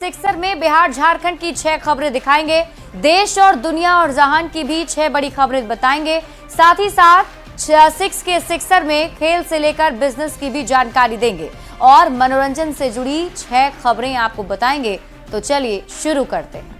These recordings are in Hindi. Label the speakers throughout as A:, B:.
A: सिक्सर में बिहार झारखंड की 6 खबरें दिखाएंगे। देश और दुनिया और जहान की भी 6 बड़ी खबरें बताएंगे। साथ ही साथ सिक्स के सिक्सर में खेल से लेकर बिजनेस की भी जानकारी देंगे और मनोरंजन से जुड़ी 6 खबरें आपको बताएंगे। तो चलिए शुरू करते हैं।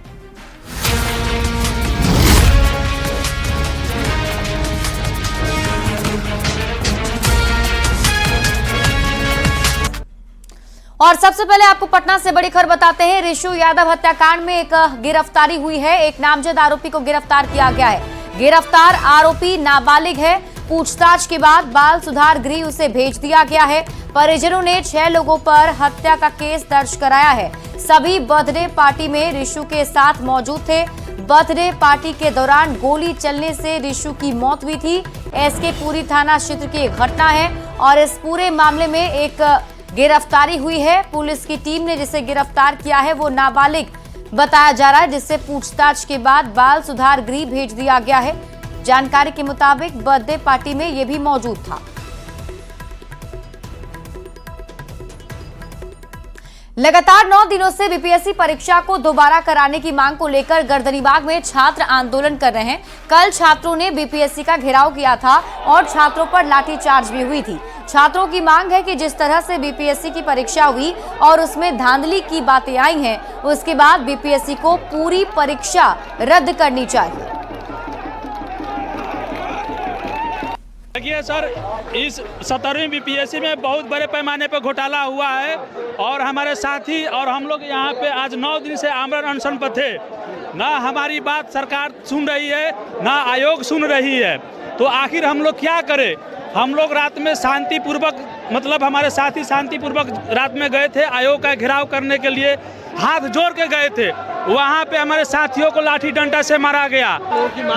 A: और सबसे पहले आपको पटना से बड़ी खबर बताते हैं। रिशु यादव हत्याकांड में एक गिरफ्तारी हुई है। एक नामजद आरोपी को गिरफ्तार किया गया है। गिरफ्तार आरोपी नाबालिग है। पूछताछ के बाद बाल सुधार गृह उसे भेज दिया गया है। परिजनों ने 6 लोगों पर हत्या का केस दर्ज कराया है। सभी बर्थडे पार्टी में रिशु के साथ मौजूद थे। बर्थडे पार्टी के दौरान गोली चलने से रिशु की मौत हुई थी। एसके पुरी थाना क्षेत्र की घटना है और इस पूरे मामले में एक गिरफ्तारी हुई है। पुलिस की टीम ने जिसे गिरफ्तार किया है वो नाबालिग बताया जा रहा है, जिससे पूछताछ के बाद बाल सुधार गृह भेज दिया गया है। जानकारी के मुताबिक बर्थडे पार्टी में ये भी मौजूद था। लगातार 9 दिनों से बीपीएससी परीक्षा को दोबारा कराने की मांग को लेकर गर्दनीबाग में छात्र आंदोलन कर रहे हैं। कल छात्रों ने बीपीएससी का घेराव किया था और छात्रों पर लाठीचार्ज भी हुई थी। छात्रों की मांग है कि जिस तरह से बीपीएससी की परीक्षा हुई और उसमें धांधली की बातें आई हैं, उसके बाद बीपीएससी को पूरी परीक्षा रद्द करनी चाहिए।
B: देखिए सर, इस 17वीं बीपीएससी में बहुत बड़े पैमाने पर घोटाला हुआ है और हमारे साथी और हम लोग यहाँ पे आज 9 दिन से आमरण अनशन पर थे। ना हमारी बात सरकार सुन रही है, ना आयोग सुन रही है। तो आखिर हम लोग क्या करें? हम लोग रात में शांतिपूर्वक, मतलब हमारे साथी शांतिपूर्वक रात में गए थे। आयोग का घेराव करने के लिए हाथ जोड़ के गए थे। वहाँ पे हमारे साथियों को लाठी डंडा से मारा गया।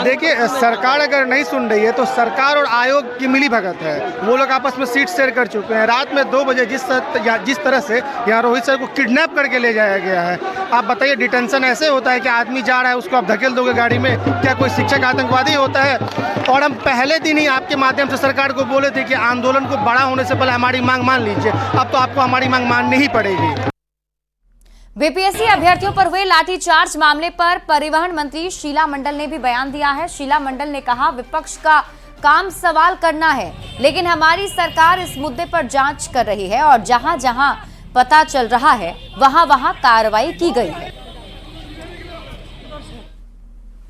C: देखिए, सरकार अगर नहीं सुन रही है तो सरकार और आयोग की मिली भगत है। वो लोग आपस में सीट शेयर कर चुके हैं। रात में 2 बजे जिस तरह से यहाँ रोहित सर को किडनैप करके ले जाया गया है, आप बताइए, डिटेंशन ऐसे होता है कि आदमी जा रहा है उसको आप धकेल दोगे गाड़ी में? क्या कोई शिक्षक आतंकवादी होता है? और हम पहले दिन ही आपके माध्यम से सरकार को बोले थे कि आंदोलन को बड़ा होने से पहले हमारी मांग मान लीजिए। अब तो आपको हमारी मांग माननी ही पड़ेगी।
A: बीपीएससी अभ्यर्थियों पर हुए लाठीचार्ज मामले पर परिवहन मंत्री शीला मंडल ने भी बयान दिया है। शीला मंडल ने कहा, विपक्ष का काम सवाल करना है, लेकिन हमारी सरकार इस मुद्दे पर जांच कर रही है और जहां जहां पता चल रहा है वहां वहां कार्रवाई की गई है।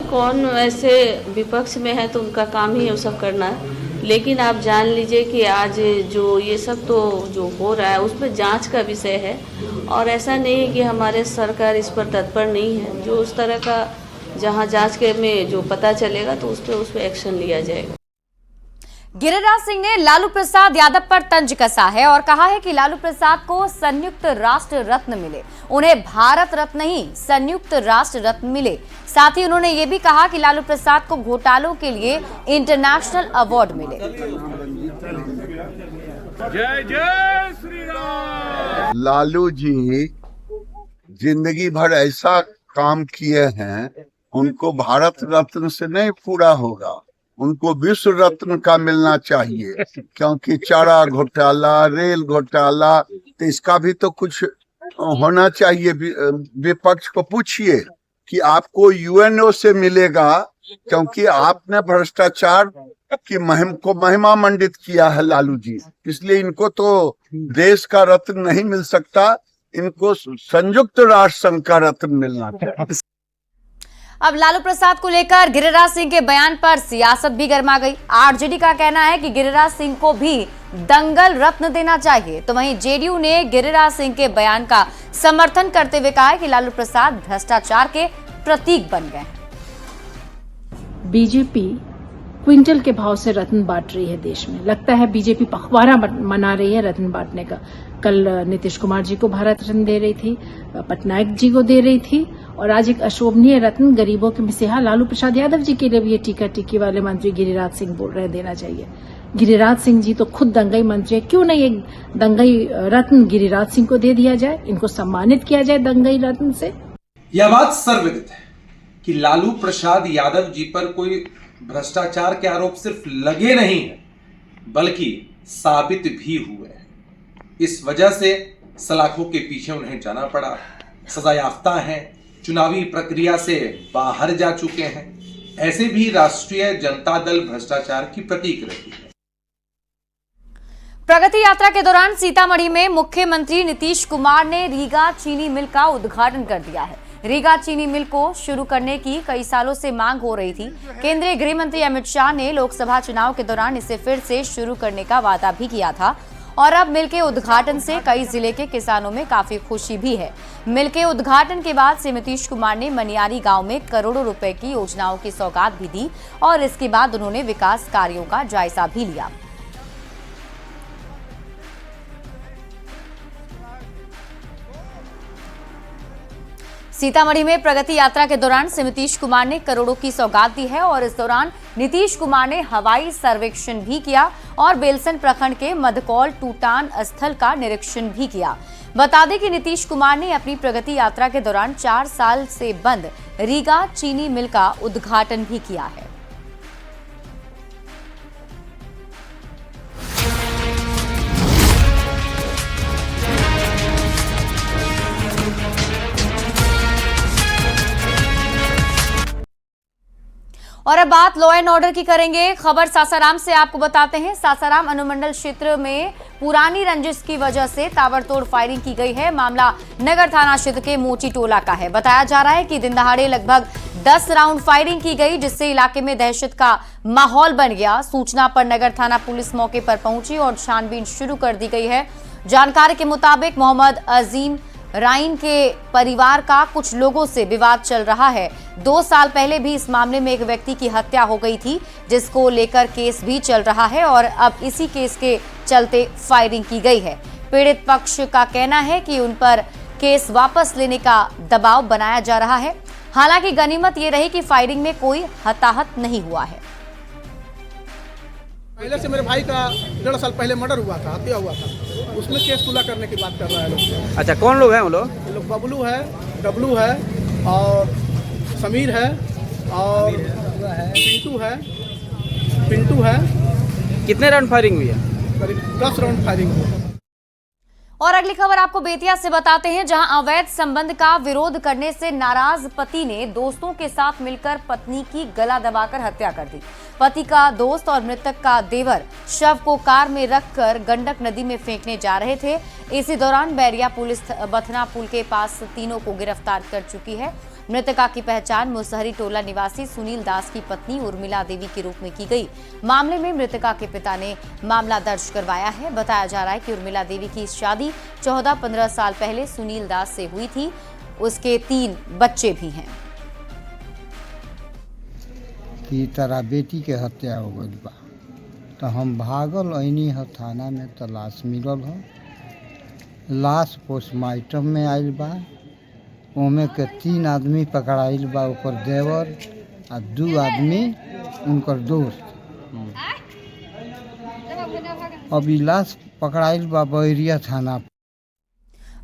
D: कौन ऐसे विपक्ष में है तो उनका काम ही है वो सब करना है, लेकिन आप जान लीजिए कि आज जो ये सब तो जो हो रहा है उसमें जांच का विषय है और ऐसा नहीं है कि हमारे सरकार इस पर तत्पर नहीं है। जो उस तरह का जहां जांच के में जो पता चलेगा तो उस पर एक्शन लिया जाएगा।
A: गिरिराज सिंह ने लालू प्रसाद यादव पर तंज कसा है और कहा है कि लालू प्रसाद को संयुक्त राष्ट्र रत्न मिले, उन्हें भारत रत्न नहीं संयुक्त राष्ट्र रत्न मिले। साथ ही उन्होंने ये भी कहा कि लालू प्रसाद को घोटालों के लिए इंटरनेशनल अवार्ड मिले।
B: जय जय श्री राम।
E: लालू जी जिंदगी भर ऐसा काम किए हैं, उनको भारत रत्न से नहीं पूरा होगा, उनको विश्व रत्न का मिलना चाहिए। क्योंकि चारा घोटाला, रेल घोटाला, तो इसका भी तो कुछ होना चाहिए। विपक्ष को पूछिए कि आपको यूएनओ से मिलेगा, क्योंकि आपने भ्रष्टाचार की महिमा मंडित किया है लालू जी। इसलिए इनको तो देश का रत्न नहीं मिल सकता, इनको संयुक्त राष्ट्र संघ का रत्न मिलना चाहिए।
A: अब लालू प्रसाद को लेकर गिरिराज सिंह के बयान पर सियासत भी गर्मा गई। आरजेडी का कहना है कि गिरिराज सिंह को भी दंगल रत्न देना चाहिए, तो वहीं जेडीयू ने गिरिराज सिंह के बयान का समर्थन करते हुए कहा है कि लालू प्रसाद भ्रष्टाचार के प्रतीक बन गए।
F: बीजेपी क्विंटल के भाव से रत्न बांट रही है देश में। लगता है बीजेपी पखवाड़ा मना रही है रत्न बांटने का। कल नीतीश कुमार जी को भारत रत्न दे रही थी, पटनायक जी को दे रही थी, और आज एक अशोभनीय रत्न गरीबों के मसीहा लालू प्रसाद यादव जी के लिए भी ये टीका टिक्की वाले मंत्री गिरिराज सिंह बोल रहे हैं देना चाहिए। गिरिराज सिंह जी तो खुद दंगई मंत्री है, क्यों नहीं एक दंगई रत्न गिरिराज सिंह को दे दिया जाए, इनको सम्मानित किया जाए दंगई रत्न से।
G: यह बात सर्वविदित है कि लालू प्रसाद यादव जी पर कोई भ्रष्टाचार के आरोप सिर्फ लगे नहीं है, बल्कि साबित भी हुए हैं। इस वजह से सलाखों के पीछे उन्हें जाना पड़ा। सजायाफ्ता हैं, चुनावी प्रक्रिया से बाहर जा चुके हैं, ऐसे भी राष्ट्रीय जनता दल भ्रष्टाचार की प्रतीक रही है।
A: प्रगति यात्रा के दौरान सीतामढ़ी में मुख्यमंत्री नीतीश कुमार ने रीगा चीनी मिल का उद्घाटन कर दिया है। रीगा चीनी मिल को शुरू करने की कई सालों से मांग हो रही थी। केंद्रीय गृह मंत्री अमित शाह ने लोकसभा चुनाव के दौरान इसे फिर से शुरू करने का वादा भी किया था और अब मिल के उद्घाटन से कई जिले के किसानों में काफी खुशी भी है। मिल के उद्घाटन के बाद से नीतीश कुमार ने मनियारी गांव में करोड़ों रुपए की योजनाओं की सौगात भी दी और इसके बाद उन्होंने विकास कार्यों का जायजा भी लिया। सीतामढ़ी में प्रगति यात्रा के दौरान नीतीश कुमार ने करोड़ों की सौगात दी है और इस दौरान नीतीश कुमार ने हवाई सर्वेक्षण भी किया और बेलसन प्रखंड के मधकौल टूटान स्थल का निरीक्षण भी किया। बता दें कि नीतीश कुमार ने अपनी प्रगति यात्रा के दौरान 4 साल से बंद रीगा चीनी मिल का उद्घाटन भी किया है। और अब बात लॉ एंड ऑर्डर की करेंगे। खबर सासाराम से आपको बताते हैं। सासाराम अनुमंडल क्षेत्र में पुरानी रंजिश की वजह से ताबड़तोड़ फायरिंग की गई है। मामला नगर थाना क्षेत्र के मोची टोला का है। बताया जा रहा है कि दिन दहाड़े लगभग 10 राउंड फायरिंग की गई, जिससे इलाके में दहशत का माहौल बन गया। सूचना पर नगर थाना पुलिस मौके पर पहुंची और छानबीन शुरू कर दी गई है। जानकारी के मुताबिक मोहम्मद अजीम राइन के परिवार का कुछ लोगों से विवाद चल रहा है। 2 साल पहले भी इस मामले में एक व्यक्ति की हत्या हो गई थी, जिसको लेकर केस भी चल रहा है और अब इसी केस के चलते फायरिंग की गई है। पीड़ित पक्ष का कहना है कि उन पर केस वापस लेने का दबाव बनाया जा रहा है। हालांकि गनीमत ये रही कि फायरिंग में कोई हताहत नहीं हुआ है।
H: पहले से मेरे भाई का 1.5 साल पहले मर्डर हुआ था, हत्या हुआ था, उसमें केस सुलह करने की बात कर रहा है लोग।
I: अच्छा, कौन लोग हैं वो लोग?
H: बबलू है, डब्लू है और समीर है और पिंटू है।
I: कितने राउंड फायरिंग हुई है?
H: करीब 10 राउंड फायरिंग हुई है।
A: और अगली खबर आपको बेतिया से बताते हैं, जहां अवैध संबंध का विरोध करने से नाराज पति ने दोस्तों के साथ मिलकर पत्नी की गला दबाकर हत्या कर दी। पति का दोस्त और मृतक का देवर शव को कार में रखकर गंडक नदी में फेंकने जा रहे थे। इसी दौरान बैरिया पुलिस बथना पुल के पास तीनों को गिरफ्तार कर चुकी है। मृतका की पहचान मुसहरी टोला निवासी सुनील दास की पत्नी उर्मिला देवी के रूप में की गई। मामले में मृतका के पिता ने मामला दर्ज करवाया है। बताया जा रहा है कि उर्मिला देवी की शादी 14-15 साल पहले सुनील दास से हुई थी। उसके 3 बच्चे भी हैं।
J: कि तारा बेटी के हत्या हो गई बा, तो हम भागल ऐनी ह थाना में, तो लाश मिलल ह। लाश पोस्टमार्टम में आयल बा, ओमे के 3 आदमी पकड़ाइल बा, ओकर देवर आ 2 आदमी उनकर दोस्त। अभी लाश पकड़ाइल बा बैरिया थाना।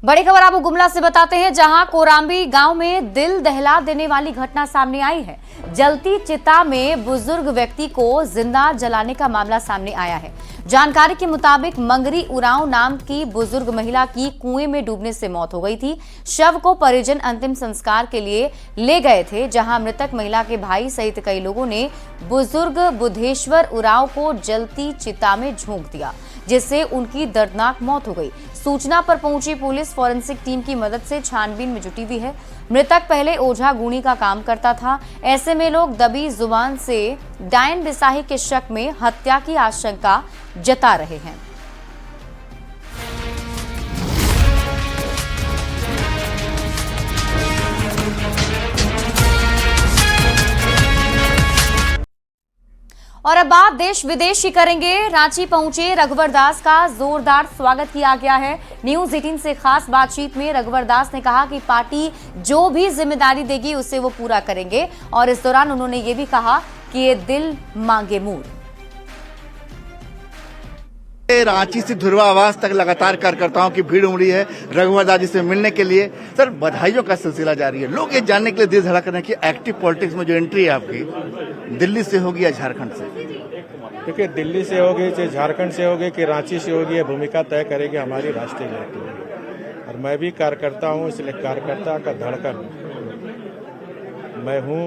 A: बड़ी खबर आपको गुमला से बताते हैं, जहां कोराम्बी गांव में दिल दहला देने वाली घटना सामने आई है। जलती चिता में बुजुर्ग व्यक्ति को जिंदा जलाने का मामला सामने आया है। जानकारी के मुताबिक मंगरी उरांव नाम की बुजुर्ग महिला की कुएं में डूबने से मौत हो गई थी। शव को परिजन अंतिम संस्कार के लिए ले गए थे, जहां मृतक महिला के भाई सहित कई लोगों ने बुजुर्ग बुधेश्वर उरांव को जलती चिता में झोंक दिया, जिससे उनकी दर्दनाक मौत हो गई। सूचना पर पहुंची पुलिस फॉरेंसिक टीम की मदद से छानबीन में जुटी हुई है। मृतक पहले ओझा गुणी का काम करता था। ऐसे में लोग दबी जुबान से डायन बिसाही के शक में हत्या की आशंका जता रहे हैं। और अब बात देश विदेश की करेंगे। रांची पहुंचे रघुवर दास का जोरदार स्वागत किया गया है। न्यूज 18 से खास बातचीत में रघुवर दास ने कहा कि पार्टी जो भी जिम्मेदारी देगी उसे वो पूरा करेंगे और इस दौरान उन्होंने ये भी कहा कि ये दिल मांगे मूड।
K: रांची से ध्रुवा आवास तक लगातार कार्यकर्ताओं की भीड़ उमड़ी है रघुवर दास जी से मिलने के लिए। सर, बधाइयों का सिलसिला जारी है। लोग ये जानने के लिए दिल धड़क रहे हैं कि एक्टिव पॉलिटिक्स में जो एंट्री है आपकी, दिल्ली से होगी या झारखंड से?
L: देखिए, दिल्ली से होगी चाहे झारखंड से होगी कि रांची से होगी, ये भूमिका तय करेगी हमारी राष्ट्रीय पार्टी। और मैं भी कार्यकर्ता हूँ, इसलिए कार्यकर्ता का धड़कन मैं हूँ।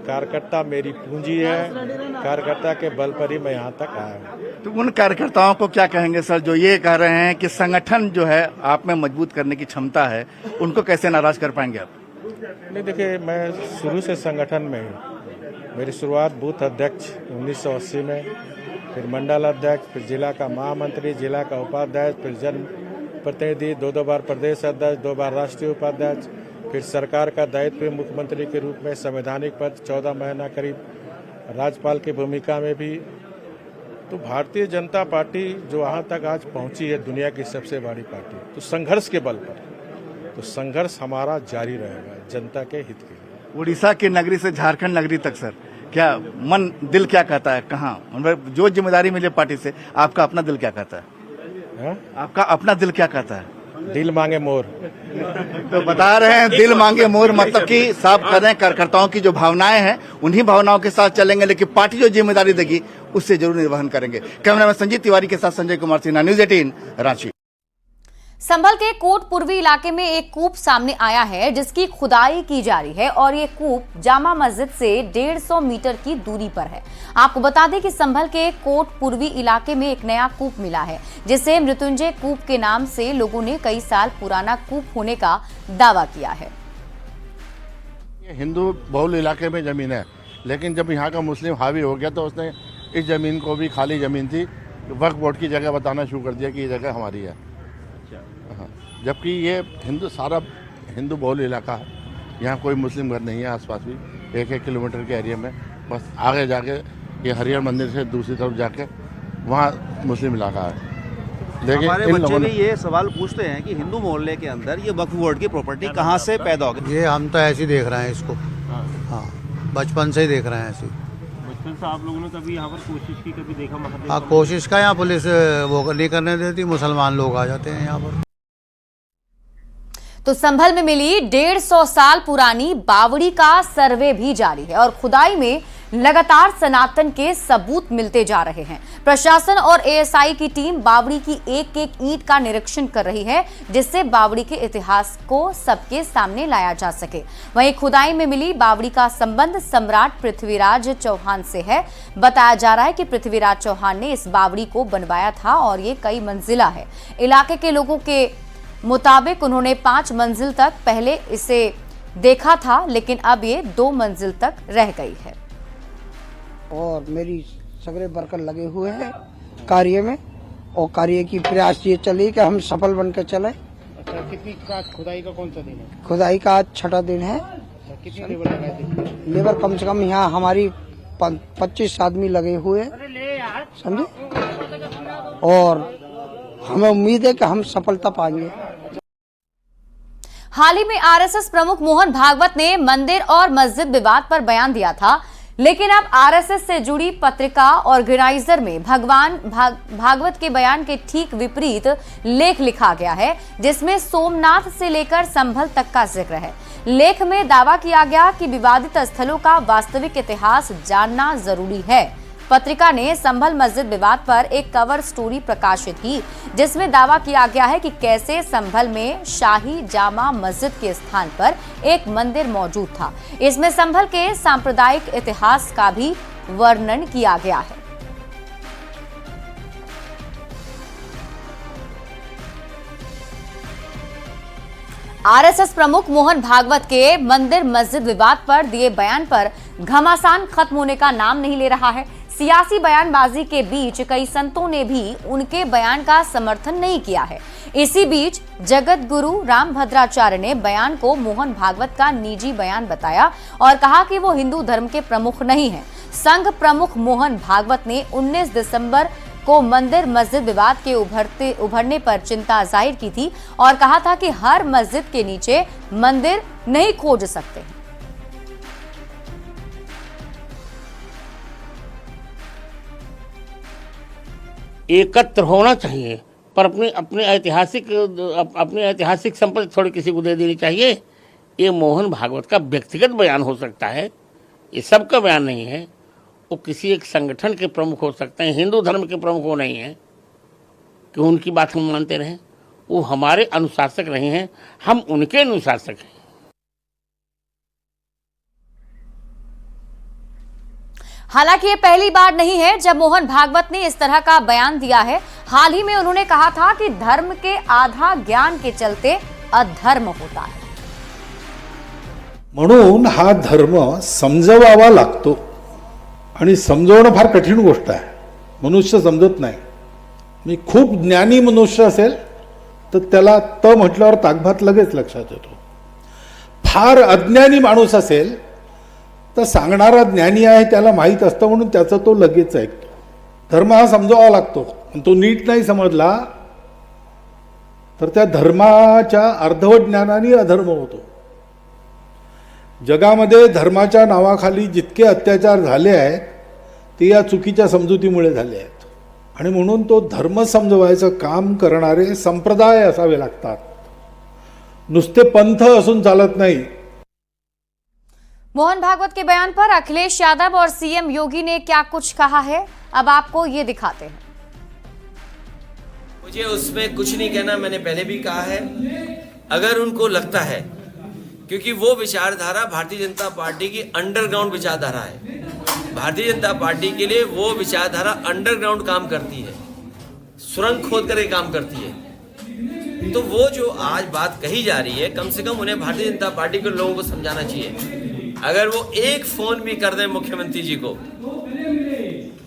L: कार्यकर्ता मेरी पूंजी है, कार्यकर्ता के बल पर ही मैं यहाँ तक आया हूँ।
K: तो उन कार्यकर्ताओं को क्या कहेंगे सर जो ये कह रहे हैं कि संगठन जो है आप में मजबूत करने की क्षमता है, उनको कैसे नाराज कर पाएंगे आप?
L: नहीं, देखिए, मैं शुरू से संगठन में हूँ। मेरी शुरुआत बूथ अध्यक्ष 1980 में, फिर मंडल अध्यक्ष, फिर जिला का महामंत्री, जिला का उपाध्यक्ष, फिर जन प्रतिनिधि, दो बार प्रदेश अध्यक्ष, 2 बार राष्ट्रीय उपाध्यक्ष, फिर सरकार का दायित्व मुख्यमंत्री के रूप में संवैधानिक पद 14 महीना करीब, राज्यपाल की भूमिका में भी। तो भारतीय जनता पार्टी जो वहाँ तक आज पहुँची है, दुनिया की सबसे बड़ी पार्टी, तो संघर्ष के बल पर, तो संघर्ष हमारा जारी रहेगा जनता के हित के लिए।
K: उड़ीसा की नगरी से झारखंड नगरी तक सर, क्या मन दिल क्या कहता है, कहाँ जो जिम्मेदारी मिले पार्टी से, आपका अपना दिल क्या कहता है? आपका अपना दिल क्या कहता है?
L: दिल मांगे मोर।
K: तो बता रहे हैं दिल मांगे मोर, मतलब कि साफ कर रहे हैं कार्यकर्ताओं की जो भावनाएं हैं उन्हीं भावनाओं के साथ चलेंगे, लेकिन पार्टी जो जिम्मेदारी देगी उससे जरूर निर्वहन करेंगे। कैमरामैन संजीत तिवारी के साथ संजय कुमार सिन्हा, न्यूज 18 रांची।
A: संभल के कोट पूर्वी इलाके में एक कूप सामने आया है जिसकी खुदाई की जा रही है और ये कूप जामा मस्जिद से 150 मीटर की दूरी पर है। आपको बता दें कि संभल के कोट पूर्वी इलाके में एक नया कूप मिला है जिसे मृत्युंजय कूप के नाम से लोगों ने कई साल पुराना कूप होने का दावा किया है।
M: हिंदू बहुल इलाके में जमीन है, लेकिन जब यहाँ का मुस्लिम हावी हो गया तो उसने इस जमीन को भी, खाली जमीन थी, वक्फ बोर्ड की जगह बताना शुरू कर दिया कि ये जगह हमारी है। हाँ, जबकि ये सारा हिंदू बहुल इलाका है, यहाँ कोई मुस्लिम घर नहीं है। आसपास भी 1-1 किलोमीटर के एरिया में, बस आगे जाके ये हरिहर मंदिर से दूसरी तरफ जाके वहाँ मुस्लिम इलाका है। लेकिन
N: हमारे बच्चे भी ये सवाल पूछते हैं कि हिंदू मोहल्ले के अंदर ये वक्फ बोर्ड की प्रॉपर्टी कहाँ से पैदा हो गई?
O: ये हम तो ऐसे ही देख रहे हैं इसको। हाँ, बचपन से ही देख रहे हैं ऐसे।
N: बचपन से आप लोगों ने कभी यहाँ पर कोशिश की, कभी देखा?
O: हाँ, कोशिश का, यहाँ पुलिस वो नहीं करने देती, मुसलमान लोग आ जाते हैं यहाँ पर।
A: तो संभल में मिली 150 साल पुरानी बावड़ी का सर्वे भी जारी है और खुदाई में लगातार सनातन के सबूत मिलते जा रहे हैं। प्रशासन और एएसआई की टीम बावड़ी की एक-एक ईंट का निरीक्षण कर रही है जिससे बावड़ी के इतिहास को सबके सामने लाया जा सके। वहीं खुदाई में मिली बावड़ी का संबंध सम्राट पृथ्वीराज चौहान से है। बताया जा रहा है कि पृथ्वीराज चौहान ने इस बावड़ी को बनवाया था और ये कई मंजिला है। इलाके के लोगों के मुताबिक उन्होंने 5 मंजिल तक पहले इसे देखा था, लेकिन अब ये 2 मंजिल तक रह गई है।
P: और मेरी सगरे वर्कर लगे हुए हैं कार्य में, और कार्य की प्रयास ये चली कि हम सफल बन के चले।
N: अच्छा, कितनी खुदाई का कौन सा दिन है?
P: खुदाई का आज 6ठा दिन है।
N: कितनी लेबर लगाई?
P: लेबर कम से कम यहाँ हमारी 25 आदमी लगे हुए, समझे, और हमें उम्मीद है कि हम सफलता पाएंगे।
A: हाल ही में आरएसएस प्रमुख मोहन भागवत ने मंदिर और मस्जिद विवाद पर बयान दिया था, लेकिन अब आरएसएस से जुड़ी पत्रिका ऑर्गेनाइजर में भगवान भागवत के बयान के ठीक विपरीत लेख लिखा गया है जिसमें सोमनाथ से लेकर संभल तक का जिक्र है। लेख में दावा किया गया कि विवादित स्थलों का वास्तविक इतिहास जानना जरूरी है। पत्रिका ने संभल मस्जिद विवाद पर एक कवर स्टोरी प्रकाशित की जिसमें दावा किया गया है कि कैसे संभल में शाही जामा मस्जिद के स्थान पर एक मंदिर मौजूद था। इसमें संभल के सांप्रदायिक इतिहास का भी वर्णन किया गया है। आरएसएस प्रमुख मोहन भागवत के मंदिर मस्जिद विवाद पर दिए बयान पर घमासान खत्म होने का नाम नहीं ले रहा है। सियासी बयानबाजी के बीच कई संतों ने भी उनके बयान का समर्थन नहीं किया है। इसी बीच जगत गुरु रामभद्राचार्य ने बयान को मोहन भागवत का निजी बयान बताया और कहा कि वो हिंदू धर्म के प्रमुख नहीं हैं। संघ प्रमुख मोहन भागवत ने 19 दिसंबर को मंदिर मस्जिद विवाद के उभरने पर चिंता जाहिर की थी और कहा था कि हर मस्जिद के नीचे मंदिर नहीं खोज सकते।
Q: एकत्र होना चाहिए, पर अपनी ऐतिहासिक संपत्ति थोड़ी किसी को दे देनी चाहिए। ये मोहन भागवत का व्यक्तिगत बयान हो सकता है, ये सबका बयान नहीं है। वो किसी एक संगठन के प्रमुख हो सकते हैं, हिंदू धर्म के प्रमुख वो नहीं है कि उनकी बात हम मानते रहें। वो हमारे अनुशासक नहीं हैं, हम उनके अनुशासक हैं।
A: हालांकि ये पहली बार नहीं है जब मोहन भागवत ने इस तरह का बयान दिया है। हाल ही में उन्होंने कहा था कि धर्म के आधा ज्ञान के चलते अधर्म होता है।
L: म्हणून हा धर्म समजवावा लागतो आणि समजवणं फार कठीण गोष्ट आहे. मनुष्य समजत नाही. मी खूप ज्ञानी मनुष्य असेल तर त्याला त म्हटल्यावर ताकभात लगेच लक्षात येतो. फार अज्ञानी माणूस असेल तर सांगणारा ज्ञानी आहे त्याला माहीत असतं म्हणून त्याचं तो लगेच ऐकतो. धर्म हा समजावा लागतो. तो नीट नाही समजला तर त्या धर्माच्या अर्धवट ज्ञानाने अधर्म होतो. जगामध्ये धर्माच्या नावाखाली जितके अत्याचार झाले आहेत ते या चुकीच्या समजुतीमुळे झाले आहेत. आणि म्हणून तो धर्म समजवायचं काम करणारे संप्रदाय असावे लागतात. नुसते पंथ असून चालत नाही.
A: मोहन भागवत के बयान पर अखिलेश यादव और सीएम योगी ने क्या कुछ कहा है, अब आपको ये दिखाते हैं।
R: मुझे उसमें कुछ नहीं कहना, मैंने पहले भी कहा है। अगर उनको लगता है, क्योंकि वो विचारधारा भारतीय जनता पार्टी की अंडरग्राउंड विचारधारा है, भारतीय जनता पार्टी के लिए वो विचारधारा अंडरग्राउंड काम करती है, सुरंग खोद करके काम करती है। तो वो जो आज बात कही जा रही है, कम से कम उन्हें भारतीय जनता पार्टी के लोगों को समझाना चाहिए। अगर वो एक फोन भी कर दें मुख्यमंत्री जी को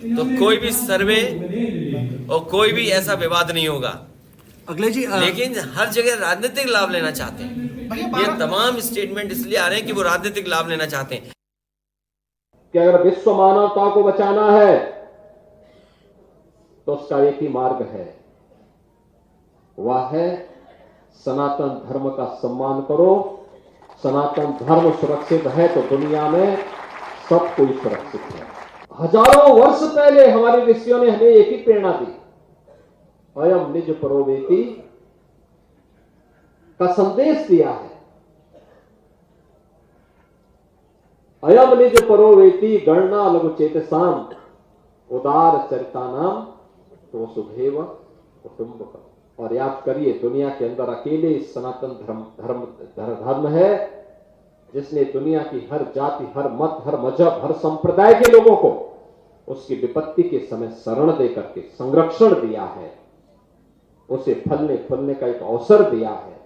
R: तो कोई भी सर्वे और कोई भी ऐसा विवाद नहीं होगा।
H: अगले जी
R: लेकिन हर जगह राजनीतिक लाभ लेना चाहते हैं। ये तमाम स्टेटमेंट इसलिए आ रहे हैं कि वो राजनीतिक लाभ लेना चाहते हैं।
S: कि अगर विश्व मानवता को बचाना है तो उसका एक ही मार्ग है, वह है सनातन धर्म का सम्मान करो। सनातन धर्म सुरक्षित है तो दुनिया में सब कोई सुरक्षित है। हजारों वर्ष पहले हमारे ऋषियों ने हमें एक ही प्रेरणा दी, अयम निज परोवेति का संदेश दिया है। अयम निज परोवेति गणना लघु चेतसाम उदार चरितानाम तो सुधेव कुटुंब। और याद करिए, दुनिया के अंदर अकेले सनातन धर्म है जिसने दुनिया की हर जाति, हर मत, हर मजहब, हर संप्रदाय के लोगों को उसकी विपत्ति के समय शरण दे करके संरक्षण दिया है, उसे फलने फूलने का एक अवसर दिया है।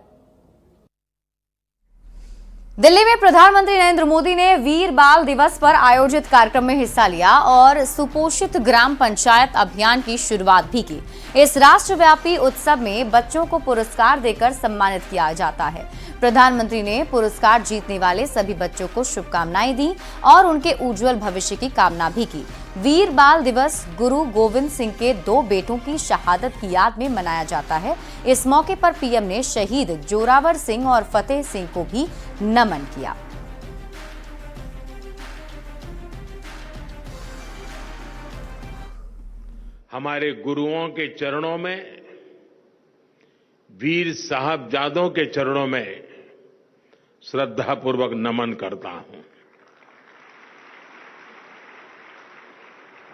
A: दिल्ली में प्रधानमंत्री नरेंद्र मोदी ने वीर बाल दिवस पर आयोजित कार्यक्रम में हिस्सा लिया और सुपोषित ग्राम पंचायत अभियान की शुरुआत भी की। इस राष्ट्रव्यापी उत्सव में बच्चों को पुरस्कार देकर सम्मानित किया जाता है। प्रधानमंत्री ने पुरस्कार जीतने वाले सभी बच्चों को शुभकामनाएं दी और उनके उज्जवल भविष्य की कामना भी की। वीर बाल दिवस गुरु गोविंद सिंह के 2 बेटों की शहादत की याद में मनाया जाता है। इस मौके पर पीएम ने शहीद जोरावर सिंह और फतेह सिंह को भी नमन किया।
T: हमारे गुरुओं के चरणों में, वीर साहबजादों के चरणों में श्रद्धापूर्वक नमन करता हूं।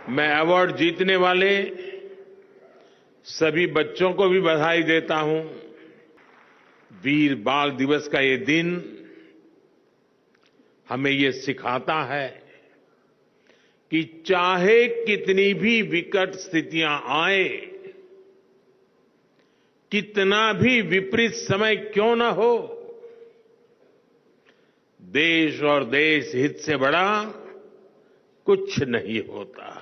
T: मैं अवार्ड जीतने वाले सभी बच्चों को भी बधाई देता हूं। वीर बाल दिवस का ये दिन हमें ये सिखाता है कि चाहे कितनी भी विकट स्थितियां आए, कितना भी विपरीत समय क्यों न हो, देश और देश हित से बड़ा कुछ नहीं होता।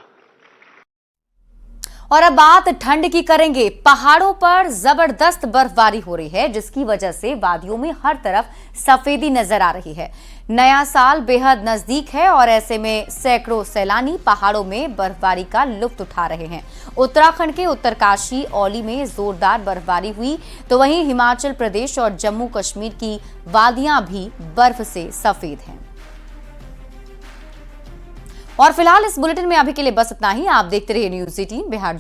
A: और अब बात ठंड की करेंगे। पहाड़ों पर जबरदस्त बर्फबारी हो रही है जिसकी वजह से वादियों में हर तरफ सफेदी नजर आ रही है। नया साल बेहद नजदीक है और ऐसे में सैकड़ों सैलानी पहाड़ों में बर्फबारी का लुत्फ उठा रहे हैं। उत्तराखंड के उत्तरकाशी औली में जोरदार बर्फबारी हुई तो वहीं हिमाचल प्रदेश और जम्मू कश्मीर की वादियां भी बर्फ से सफेद हैं। और फिलहाल इस बुलेटिन में अभी के लिए बस इतना ही। आप देखते रहिए न्यूज़ 18 बिहार।